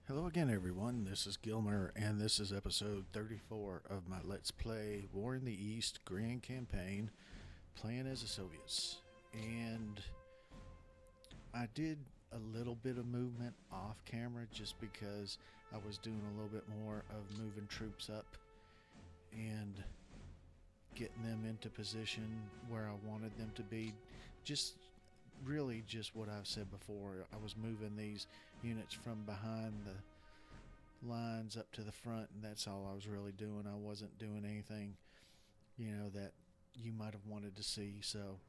Hello again, everyone. This is Gilmer, and this is episode 34 of my Let's Play War in the East Grand Campaign, playing as the Soviets. And I did a little bit of movement off camera just because I was doing a little bit more of moving troops up and getting them into position where I wanted them to be. Just really just what I've said before. I was moving these units from behind the lines up to the front, and that's all I was really doing. I wasn't doing anything, that you might have wanted to see. So,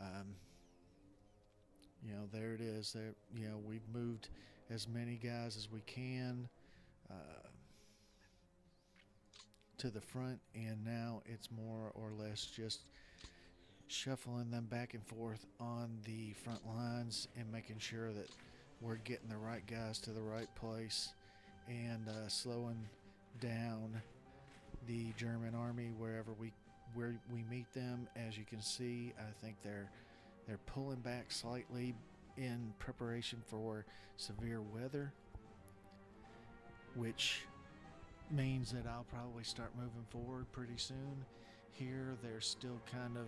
um, there it is. There, we've moved as many guys as we can uh, to the front, and now it's more or less just shuffling them back and forth on the front lines and making sure that we're getting the right guys to the right place and slowing down the German army where we meet them. As you can see, I think they're pulling back slightly in preparation for severe weather, which means that I'll probably start moving forward pretty soon. Here, they're still kind of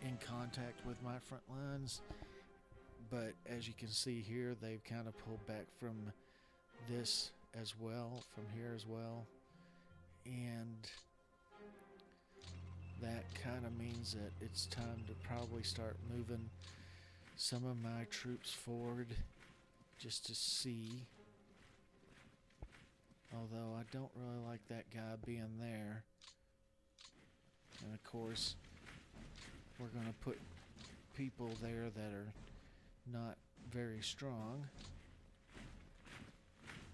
in contact with my front lines, but as you can see here, they've kind of pulled back from this as well, from here as well, and that kind of means that it's time to probably start moving some of my troops forward just to see. Although I don't really like that guy being there. And of course, we're going to put people there that are not very strong,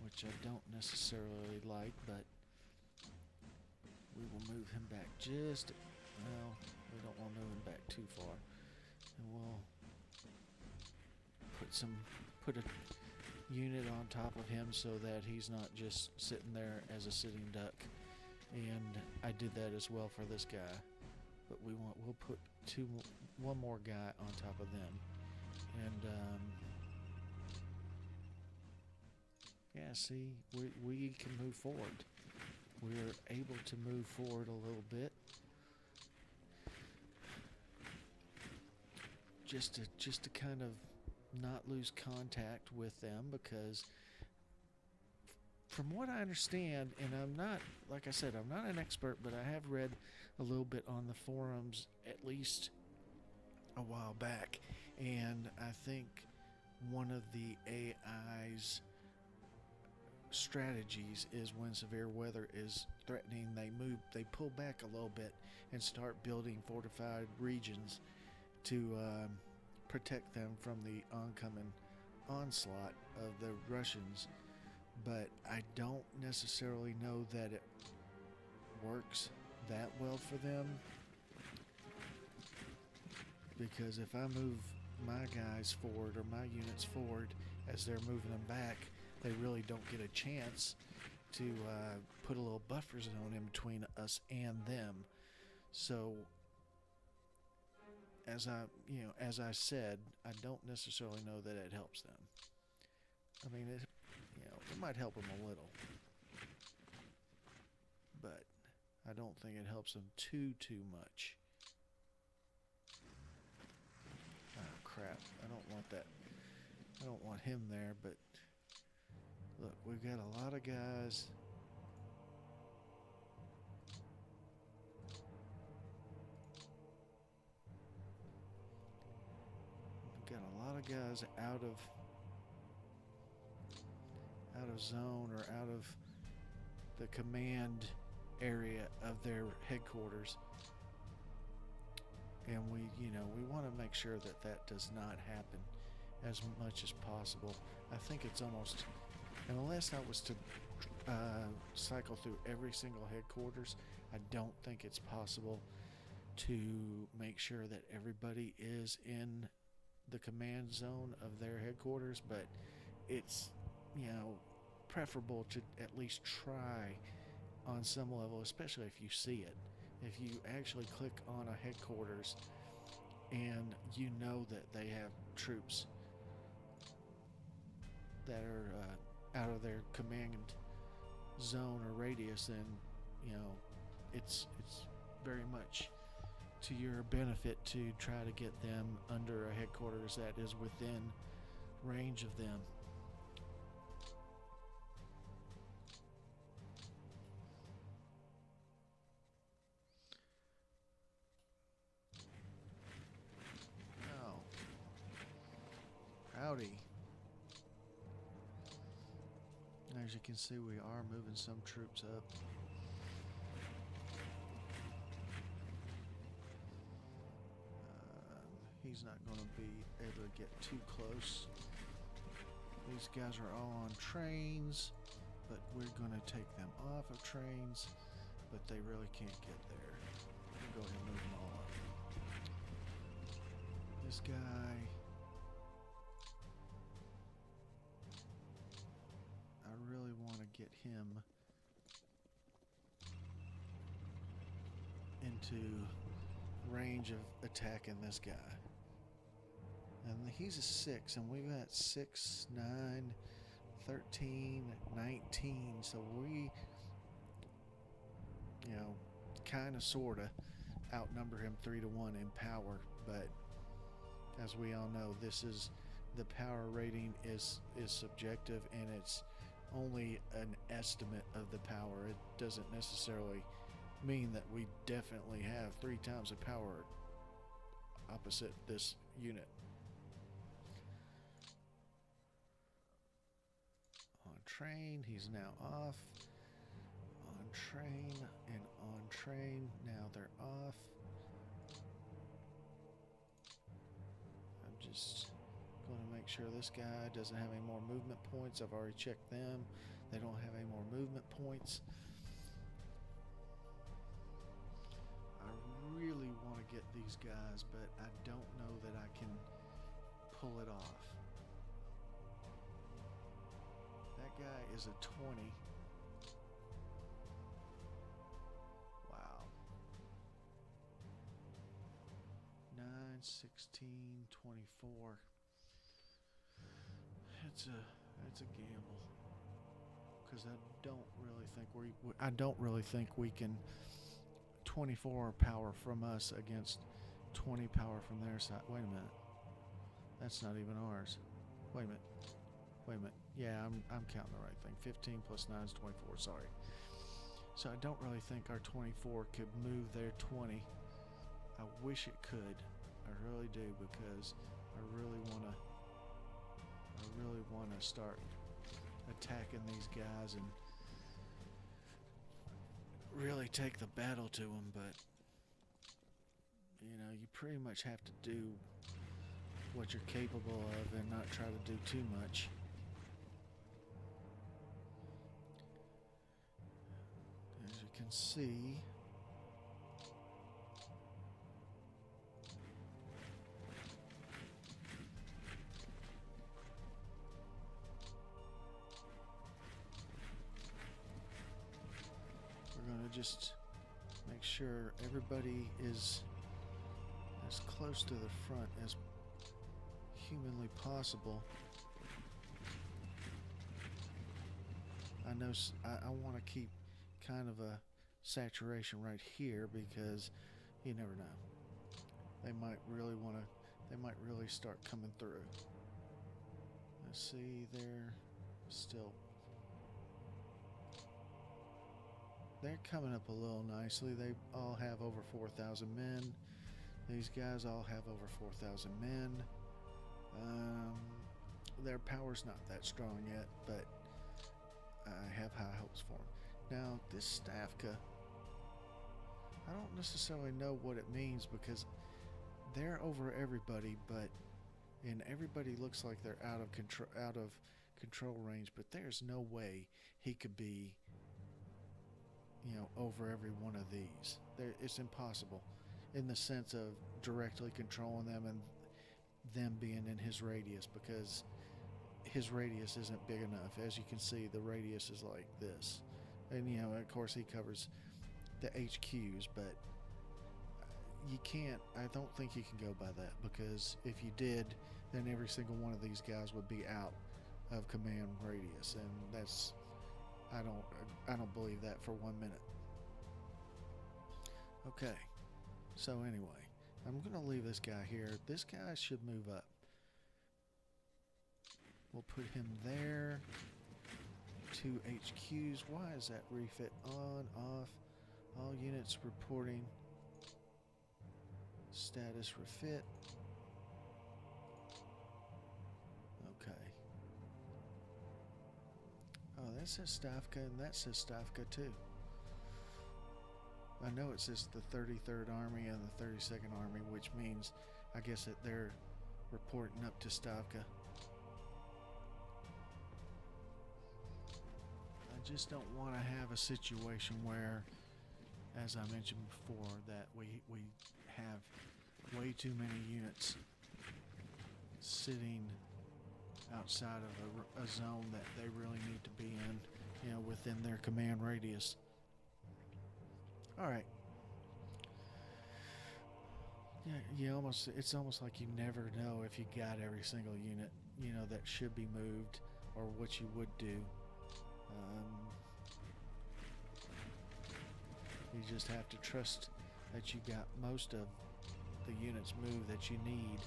which I don't necessarily like, but we will move him back just, well, we don't want to move him back too far. And we'll put a unit on top of him so that he's not just sitting there as a sitting duck. And I did that as well for this guy. But we'll put one more guy on top of them. And yeah, see, we can move forward. We're able to move forward a little bit. Just to kind of not lose contact with them, because from what I understand, and I'm not, like I said, I'm not an expert, but I have read a little bit on the forums at least a while back, and I think one of the AI's strategies is when severe weather is threatening, they pull back a little bit and start building fortified regions to protect them from the oncoming onslaught of the Russians. But I don't necessarily know that it works that well for them, because if I move my guys forward or my units forward as they're moving them back, they really don't get a chance to put a little buffer zone in between us and them. So as I said, I don't necessarily know that it helps them. I mean, it might help them a little, but I don't think it helps them too much. Oh crap, I don't want that. I don't want him there, but look, we've got a lot of guys. We've got a lot of guys out of zone or out of the command area of their headquarters, and we want to make sure that does not happen as much as possible. I think it's almost, unless I was to cycle through every single headquarters, I don't think it's possible to make sure that everybody is in the command zone of their headquarters, but it's preferable to at least try on some level, especially if you see it. If you actually click on a headquarters and you know that they have troops that are out of their command zone or radius, then it's very much to your benefit to try to get them under a headquarters that is within range of them. Oh, howdy. As you can see, we are moving some troops up. He's not going to be able to get too close. These guys are all on trains, but we're going to take them off of trains, but they really can't get there. We'll go ahead and move them all up. This guy, I really want to get him into range of attacking this guy. And he's a 6, and we've got 6, 9, 13, 19. So we, kind of, sort of outnumber him 3-1 in power. But as we all know, the power rating is subjective, and it's only an estimate of the power. It doesn't necessarily mean that we definitely have 3 times the power opposite this unit. Train, he's now off. On train and on train, now they're off. I'm just going to make sure this guy doesn't have any more movement points. I've already checked them. They don't have any more movement points. I really want to get these guys, but I don't know that I can pull it off. That guy is a 20. Wow. 9, 16, 24. It's a gamble, because I don't really think we can 24 power from us against 20 power from their side. Wait a minute. That's not even ours. Wait a minute. Yeah, I'm counting the right thing. 15 plus 9 is 24, sorry. So I don't really think our 24 could move their 20. I wish it could. I really do, because I really want to start attacking these guys and really take the battle to them, but you pretty much have to do what you're capable of and not try to do too much. As you can see, we're going to just make sure everybody is as close to the front as humanly possible. I know I want to keep kind of a saturation right here, because you never know. They might really start coming through. Let's see, they're coming up a little nicely. They all have over 4,000 men. These guys all have over 4,000 men. Their power's not that strong yet, but I have high hopes for them. Now, this Stavka, I don't necessarily know what it means, because they're over everybody, and everybody looks like they're out of control range, but there's no way he could be, over every one of these. It's impossible, in the sense of directly controlling them and them being in his radius, because his radius isn't big enough. As you can see, the radius is like this, and of course he covers the HQs, but I don't think you can go by that, because if you did, then every single one of these guys would be out of command radius, and that's I don't believe that for 1 minute. Okay, so anyway, I'm gonna leave this guy here. This guy should move up. We'll put him there. 2 HQs. Why is that refit on, off? All units reporting status refit. Okay. Oh, that says Stavka, and that says Stavka too. I know it says the 33rd Army and the 32nd Army, which means I guess that they're reporting up to Stavka. I just don't want to have a situation where, as I mentioned before, that we have way too many units sitting outside of a zone that they really need to be in, within their command radius. All right. Yeah, it's almost like you never know if you got every single unit, that should be moved or what you would do. You just have to trust that you got most of the units moved that you need.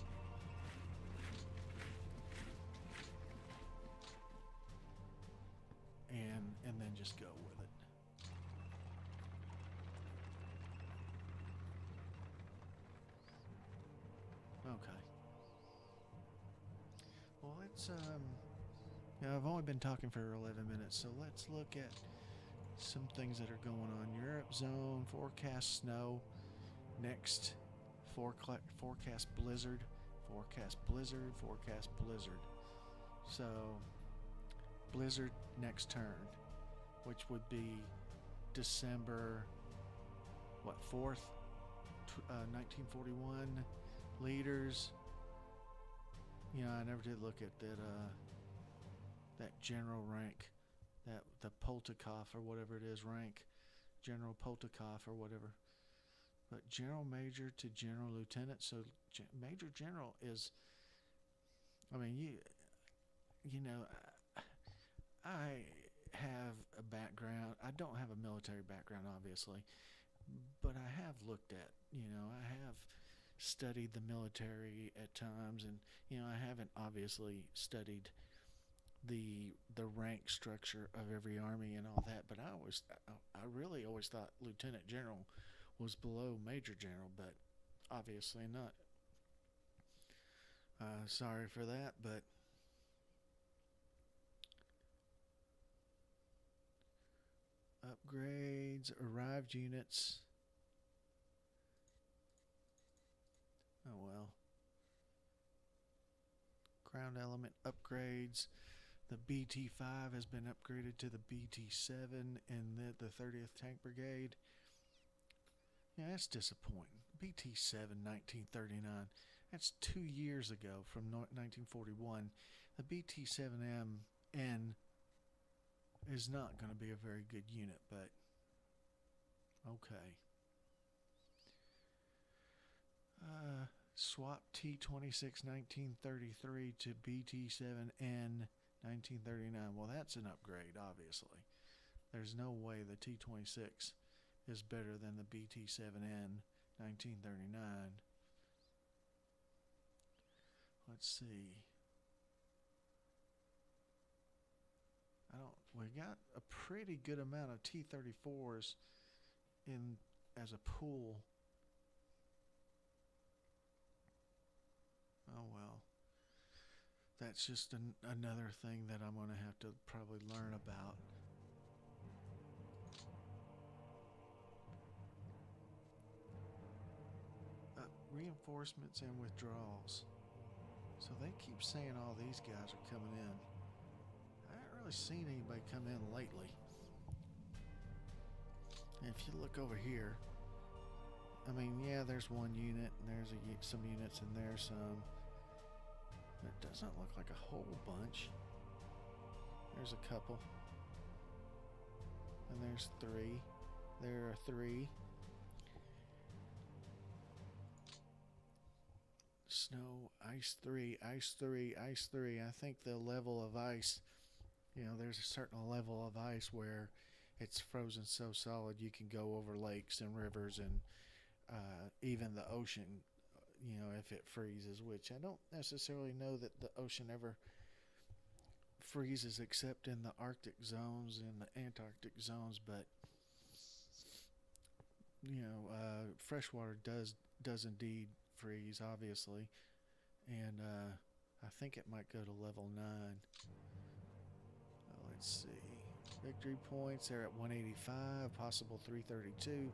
And then just go with it. Okay. Well, let's I've only been talking for 11 minutes, so let's look at some things that are going on. Europe zone, forecast snow. Next, forecast blizzard, forecast blizzard, forecast blizzard. So, blizzard next turn, which would be December, 4th, 1941. Leaders. I never did look at that general rank, that the Poltakov or whatever it is rank, General Poltakov or whatever. But General Major to General Lieutenant. So Major General is, I mean, I have a background. I don't have a military background, obviously, but I have looked at, I have studied the military at times, and I haven't obviously studied the rank structure of every army and all that, but I really always thought Lieutenant General was below Major General, but obviously not. Sorry for that, but upgrades, arrived units. Oh well. Ground element upgrades. The BT-5 has been upgraded to the BT-7 and the 30th Tank Brigade. Yeah, that's disappointing. BT-7, 1939. That's 2 years ago from 1941. The BT-7M-N is not going to be a very good unit, but okay. Swap T-26 1933 to BT-7N 1939. Well, that's an upgrade, obviously. There's no way the T-26 is better than the BT-7N 1939. Let's see. We got a pretty good amount of T-34s in as a pool. Oh well. That's just another thing that I'm going to have to probably learn about. Reinforcements and withdrawals. So they keep saying all these guys are coming in. I haven't really seen anybody come in lately. And if you look over here, I mean, yeah, there's one unit, and there's some units in there, some. It doesn't look like a whole bunch. There's a couple. And there's 3. There are 3. snow, ice 3, ice 3, ice 3. I think the level of ice, there's a certain level of ice where it's frozen so solid you can go over lakes and rivers and even the ocean, if it freezes, which I don't necessarily know that the ocean ever freezes except in the Arctic zones and the Antarctic zones, but freshwater does indeed freeze, obviously, and I think it might go to level 9. Let's see. Victory points, they're at 185, possible 332.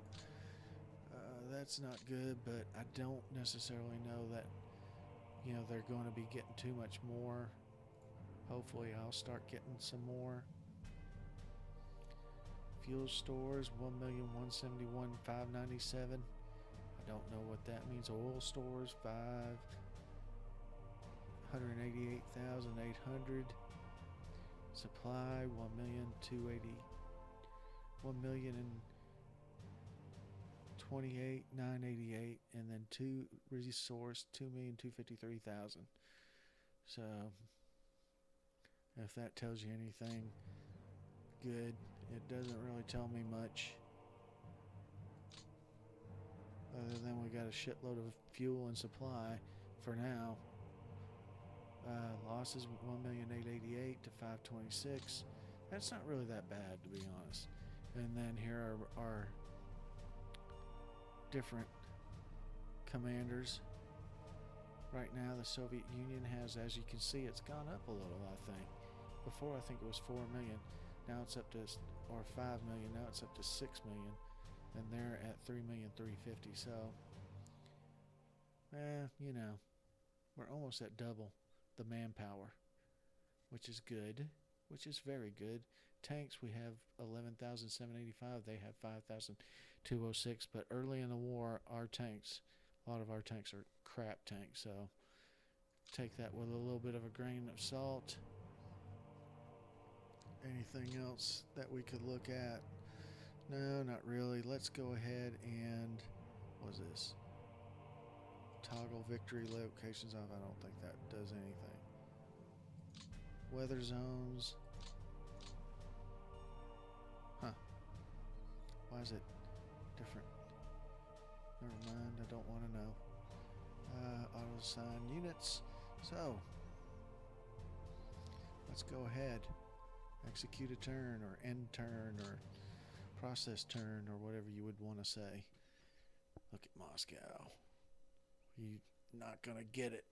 That's not good, but I don't necessarily know that, they're going to be getting too much more. Hopefully I'll start getting some more. Fuel stores, 1,171,597. I don't know what that means. Oil stores, 588,800. Supply, 1,280. 1,028,988, and then two resource, 2,253,000. So, if that tells you anything good, it doesn't really tell me much. Other than we got a shitload of fuel and supply for now. Losses 1,888 to 526. That's not really that bad, to be honest. And then here are our different commanders. Right now, the Soviet Union has, as you can see, it's gone up a little, I think. Before, I think it was 4 million. Now it's up to, or 5 million. Now it's up to 6 million. And they're at 3,350,000. So, we're almost at double the manpower, which is good, which is very good. Tanks, we have 11,785. They have 5,206. But early in the war, a lot of our tanks are crap tanks. So take that with a little bit of a grain of salt. Anything else that we could look at? No, not really. Let's go ahead and, what is this? Toggle victory locations off. I don't think that does anything. Weather zones. Huh. Why is it different? Never mind, I don't want to know. Auto assign units. So, let's go ahead. Execute a turn, or end turn, or process turn, or whatever you would want to say. Look at Moscow. You're not going to get it.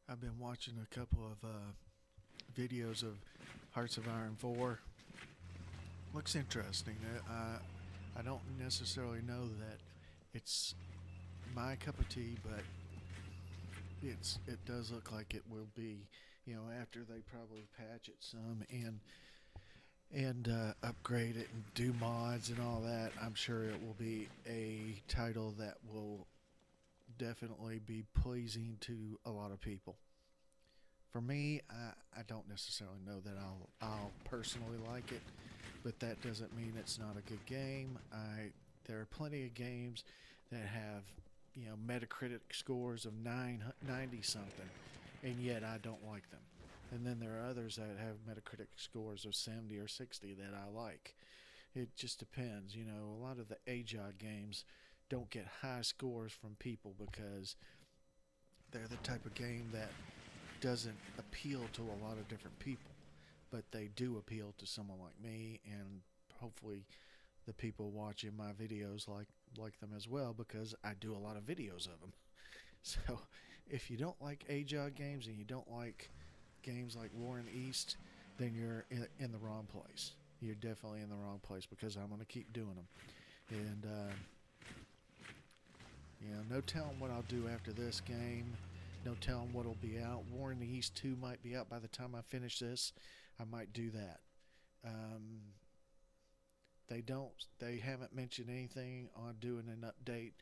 I've been watching a couple of videos of Hearts of Iron 4. Looks interesting. I don't necessarily know that it's my cup of tea, but it does look like it will be. After they probably patch it some and upgrade it and do mods and all that, I'm sure it will be a title that will definitely be pleasing to a lot of people. For me, I don't necessarily know that I'll personally like it, but that doesn't mean it's not a good game. There are plenty of games that have Metacritic scores of 90 something, and yet I don't like them. And then there are others that have Metacritic scores of 70 or 60 that I like. It just depends. A lot of the AJOG games don't get high scores from people because they're the type of game that doesn't appeal to a lot of different people, but they do appeal to someone like me, and hopefully the people watching my videos like them as well, because I do a lot of videos of them. So if you don't like AJOG games and you don't like games like War in the East, then you're in the wrong place. You're definitely in the wrong place, because I'm going to keep doing them. And no telling what I'll do after this game. No telling what'll be out. War in the East 2 might be out by the time I finish this. I might do that. They haven't mentioned anything on doing an update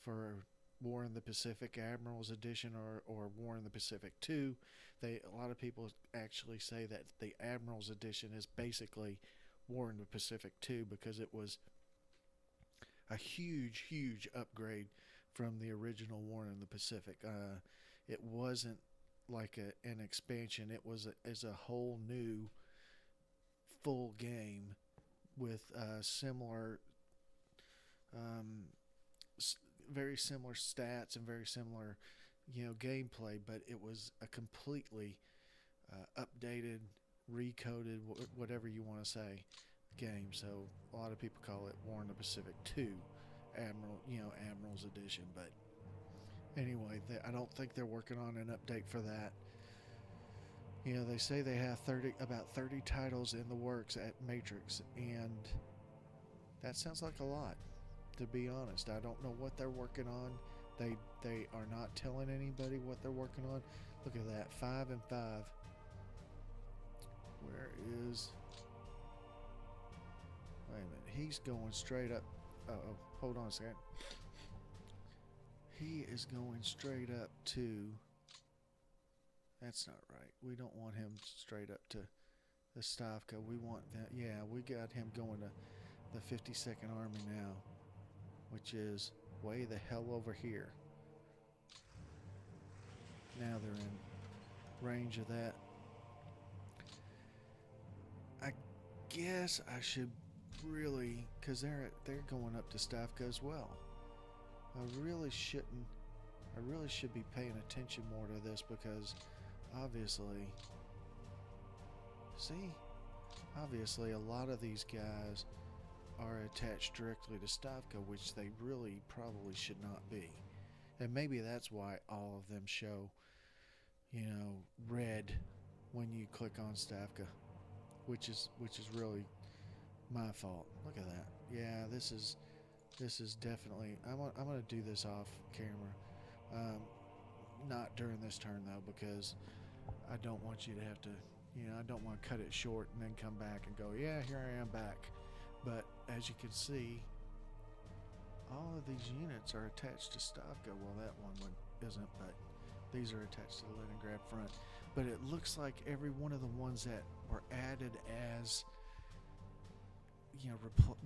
for War in the Pacific Admirals Edition or War in the Pacific 2. A lot of people actually say that the Admirals Edition is basically War in the Pacific 2 because it was a huge upgrade from the original War in the Pacific. It wasn't like an expansion. It was a whole new full game with similar, um, very similar stats and very similar, gameplay. But it was a completely updated, recoded, whatever you want to say, game. So a lot of people call it War in the Pacific 2 Admirals Edition. But anyway, I don't think they're working on an update for that. They say they have about 30 titles in the works at Matrix, and that sounds like a lot. To be honest, I don't know what they're working on. They are not telling anybody what they're working on. Look at that, 5 and 5. Where is? Wait a minute, he's going straight up. Oh, hold on a second. He is going straight up to. That's not right. We don't want him straight up to the Stavka. We want that. Yeah, we got him going to the 52nd Army now, which is way the hell over here. Now they're in range of that. I guess I should really, because they're going up to Stavka as well. I really should be paying attention more to this because obviously a lot of these guys are attached directly to Stavka, which they really probably should not be. And maybe that's why all of them show, red when you click on Stavka, which is really my fault. Look at that. Yeah, this is definitely. I'm gonna do this off camera. Not during this turn though, because I don't want you to have to. I don't want to cut it short and then come back and go, yeah, here I am back. But as you can see, all of these units are attached to Stavka. Well, that one isn't, but these are attached to the Leningrad front. But it looks like every one of the ones that were added as,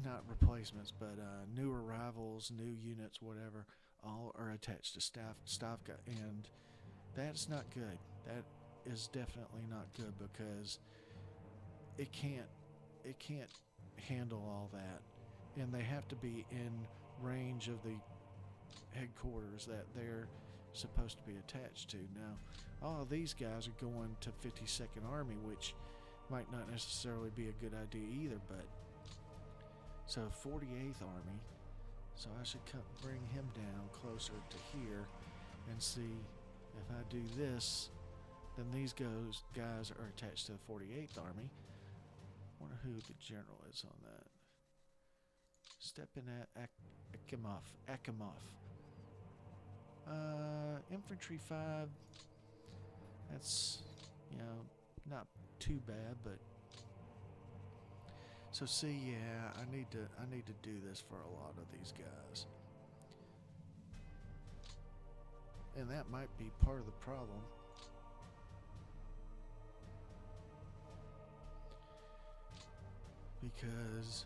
not replacements, but new arrivals, new units, whatever, all are attached to Stavka. And that's not good. That is definitely not good because it can't handle all that, and they have to be in range of the headquarters that they're supposed to be attached to. Now, all of these guys are going to 52nd Army, which might not necessarily be a good idea either, but so 48th Army, so I should bring him down closer to here and see if I do this, then these guys are attached to the 48th Army. Wonder who the general is on that. Stepan Akimov. Infantry 5. That's, not too bad, but so see, yeah, I need to do this for a lot of these guys. And that might be part of the problem. Because,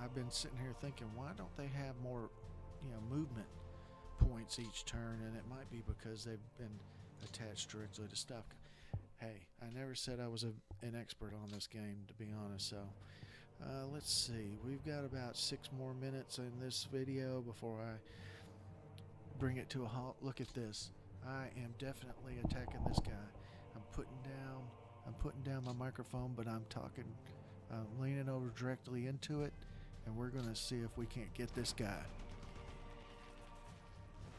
I've been sitting here thinking, why don't they have more, movement points each turn? And it might be because they've been attached directly to stuff. Hey, I never said I was an expert on this game, to be honest. So, let's see. We've got about 6 more minutes in this video before I bring it to a halt. Look at this. I am definitely attacking this guy. I'm putting down my microphone, but I'm leaning over directly into it, and we're going to see if we can't get this guy.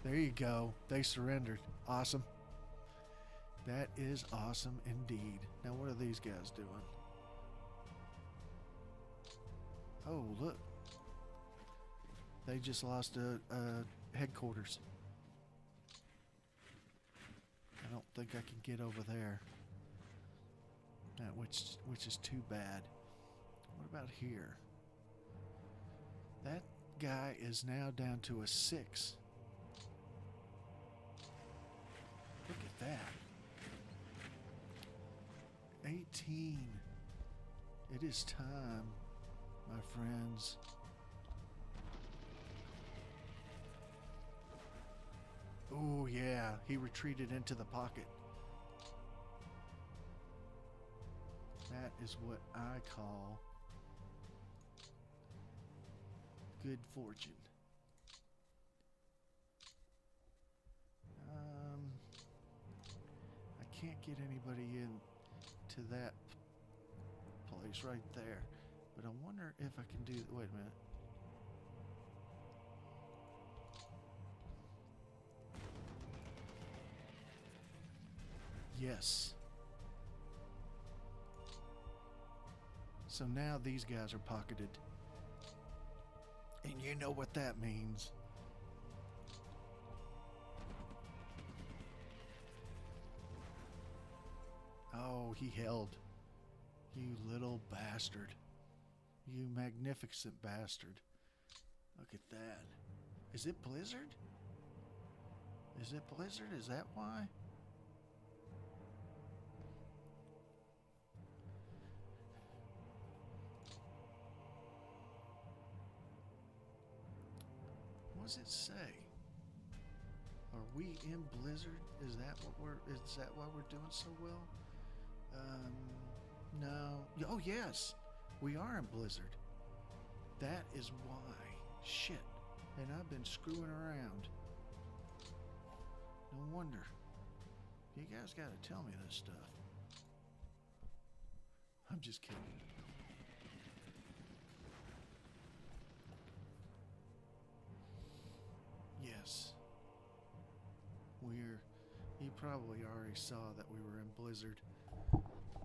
There you go. They surrendered. Awesome. That is awesome indeed. Now, what are these guys doing? Oh, look. They just lost a headquarters. I don't think I can get over there. Which is too bad. What about here? That guy is now down to a 6. that. 18. It is time, my friends. Oh, yeah. He retreated into the pocket. That is what I call good fortune. I can't get anybody in to that place right there. But I wonder if I can do... Wait a minute. Yes. So now these guys are pocketed. And you know what that means. Oh, he held. You little bastard. You magnificent bastard. Look at that. Is it Blizzard? Is it Blizzard? Is that why? What does it say? Are we in Blizzard? Is that why we're doing so well? No. Oh yes, we are in Blizzard. That is why. Shit. And I've been screwing around. No wonder. You guys gotta tell me this stuff. I'm just kidding. Yes. You probably already saw that we were in Blizzard.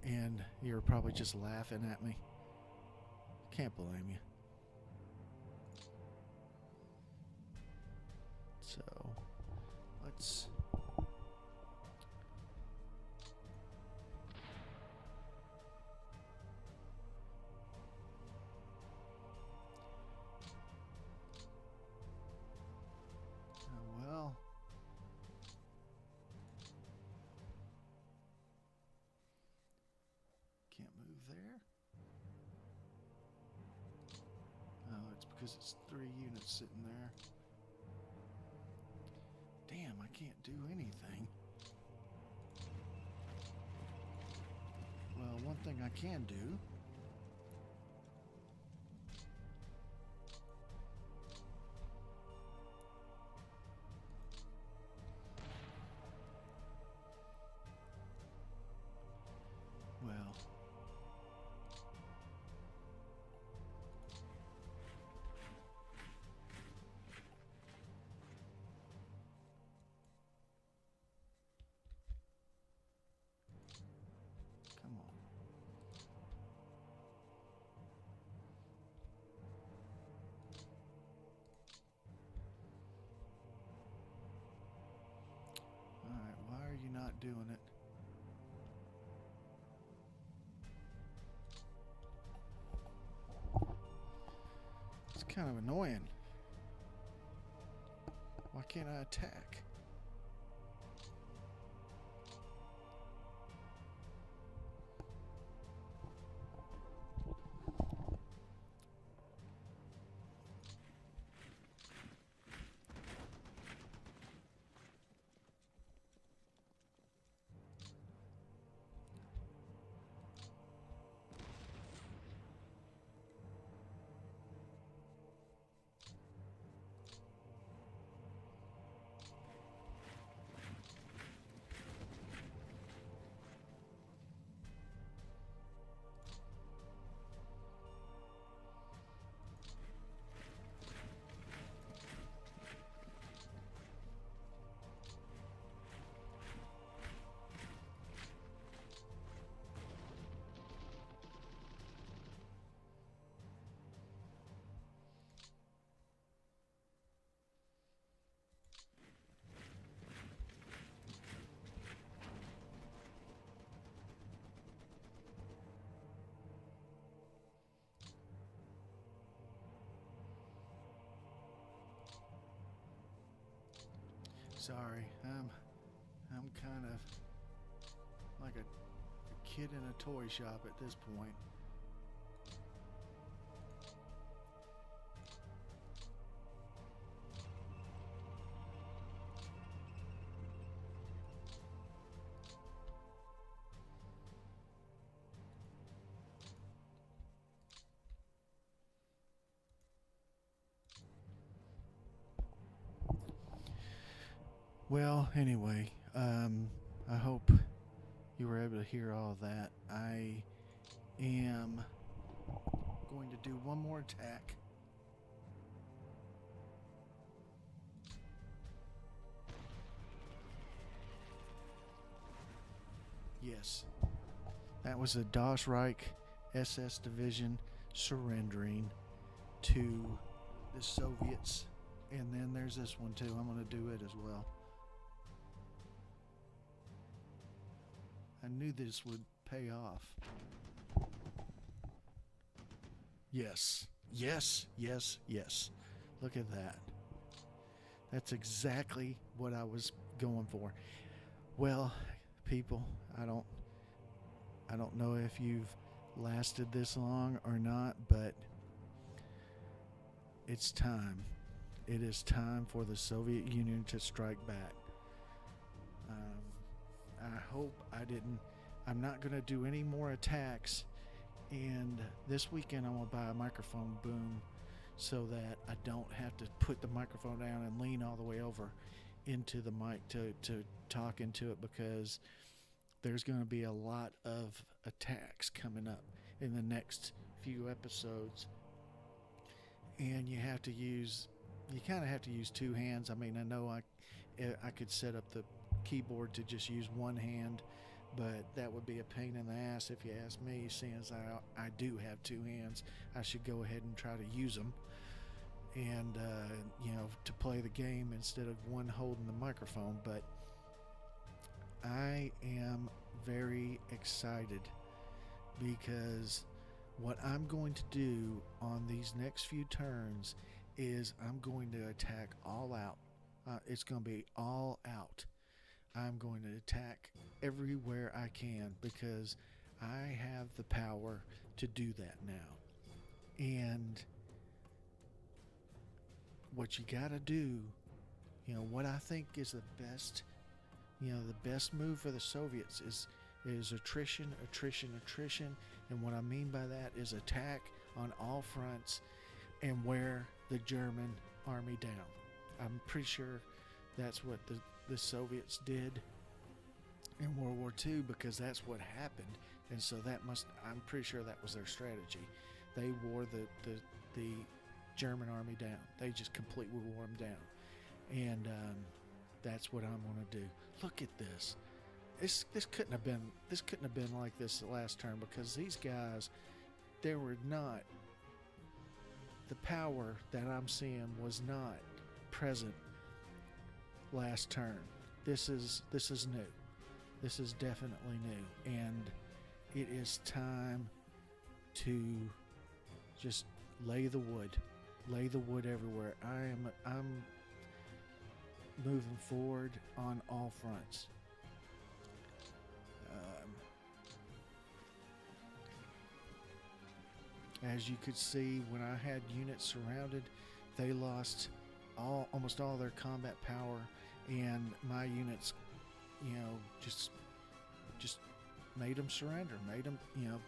And you're probably just laughing at me. Can't blame you. So, let's... well... Can't move there. Oh, it's because it's 3 units sitting there. Damn, I can't do anything. Well, one thing I can do... Well... Come on. Alright, why are you not doing it? It's kind of annoying. Why can't I attack? Sorry, I'm I'm kind of like a kid in a toy shop at this point. Well, anyway, I hope you were able to hear all of that. I am going to do one more attack. Yes, that was a Das Reich SS division surrendering to the Soviets. And then there's this one too. I'm going to do it as well. I knew this would pay off. Yes. Yes, yes, yes. Look at that. That's exactly what I was going for. Well, people, I don't know if you've lasted this long or not, but it's time. It is time for the Soviet Union to strike back. I hope I'm not going to do any more attacks. And this weekend I'm going to buy a microphone boom so that I don't have to put the microphone down and lean all the way over into the mic to talk into it, because there's going to be a lot of attacks coming up in the next few episodes. And you kind of have to use two hands. I mean, I know I could set up the keyboard to just use one hand, but that would be a pain in the ass if you ask me. Seeing as I do have two hands, I should go ahead and try to use them, and to play the game instead of one holding the microphone. But I am very excited, because what I'm going to do on these next few turns is I'm going to attack all out. It's going to be all out. I'm going to attack everywhere I can, because I have the power to do that now. And what you got to do, what I think is the best move for the Soviets is attrition. And what I mean by that is attack on all fronts and wear the German army down. I'm pretty sure that's what the Soviets did in World War II, because that's what happened. And so I'm pretty sure that was their strategy. They wore the German army down. They just completely wore them down. And that's what I'm going to do. Look at this. This couldn't have been like this the last turn, because these guys, they were not, the power that I'm seeing was not present last turn. This is new. This is definitely new, and it is time to just lay the wood everywhere. I'm moving forward on all fronts. As you could see, when I had units surrounded, they lost almost all their combat power, and my units, just made them surrender, made them,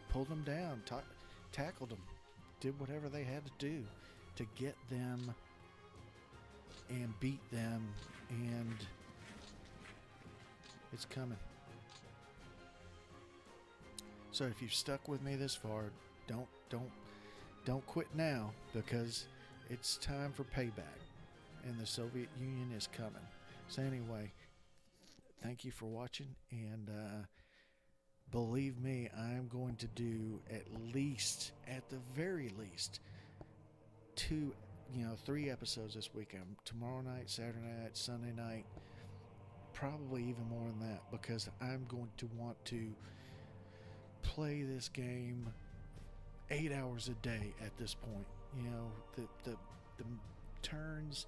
pulled them down, tackled them, did whatever they had to do to get them and beat them, and it's coming. So if you've stuck with me this far, don't quit now, because it's time for payback, and the Soviet Union is coming. So anyway, thank you for watching, and believe me, I'm going to do at the very least, 3 episodes this weekend. Tomorrow night, Saturday night, Sunday night, probably even more than that, because I'm going to want to play this game 8 hours a day at this point. The turns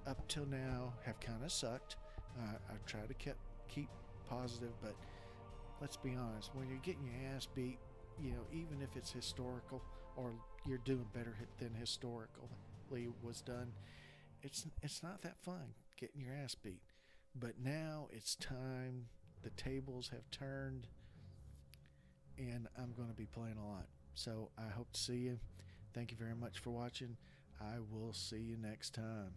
up till now have kind of sucked. I've tried to keep positive, but let's be honest, when you're getting your ass beat, even if it's historical or you're doing better than historically was done, it's not that fun getting your ass beat. But now it's time. The tables have turned, and I'm going to be playing a lot. So I hope to see you. Thank you very much for watching. I will see you next time.